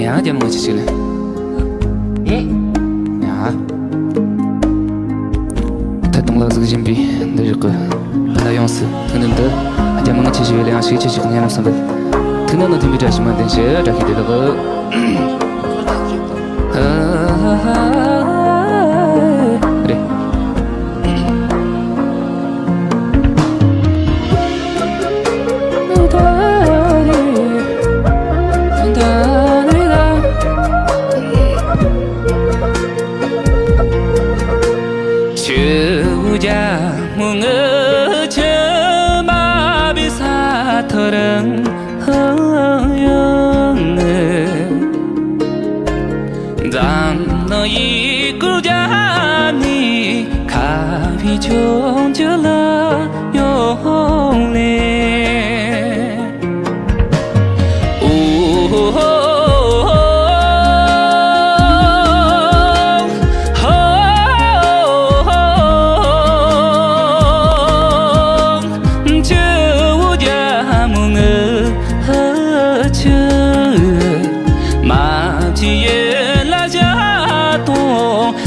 两个节目起来。呀，他懂了这个金币，那这个那样子，可能的，节目起来两谁起很严重的，可能能听不着什么东西，这可以的个。对。터랑 허영을 잠너 이끌자니 가비 종절라 용래 마지에 라자도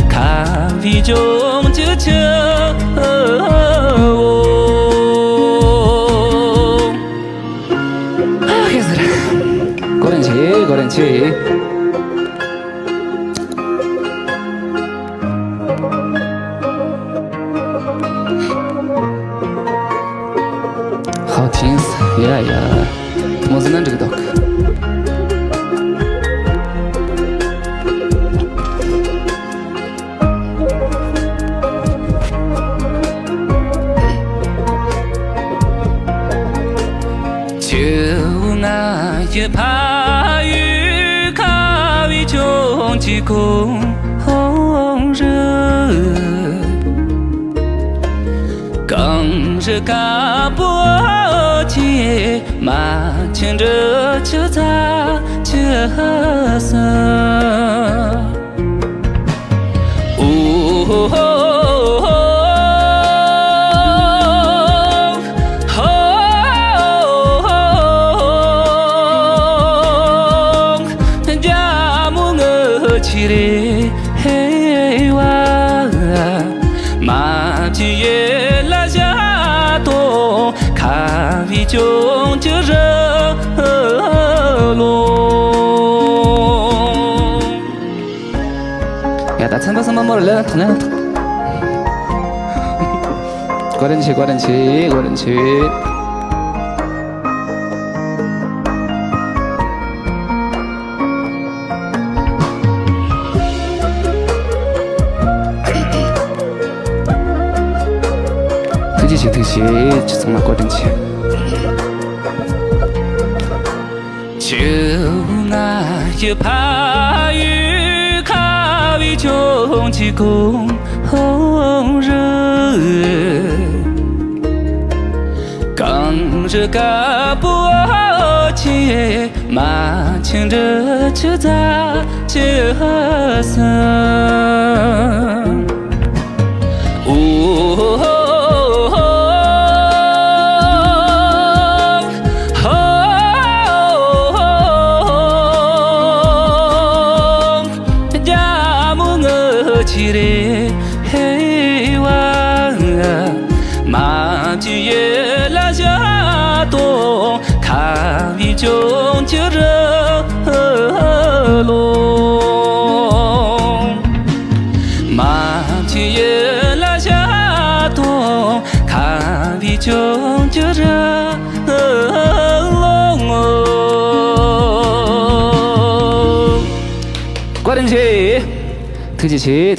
가비 좀 지쳐 고렌치 好听死呀呀，怎么是恁这个道？就爱一怕雨卡为中的公人，更是嘎不接马牵着就在这色。치레 해와 마지에 라자도 가비 좀 저러로 야, 나 찬바 선만 먹을래? 그냥 고렌치 特写，就从那过阵去。就爱一怕雨卡为中的公人，刚是嘎不接马牵着就在这色。치레 해와 마지에 라자도 가비 좀 저러로 마지에 라자도 가비 좀 저러로 고렌치 特写。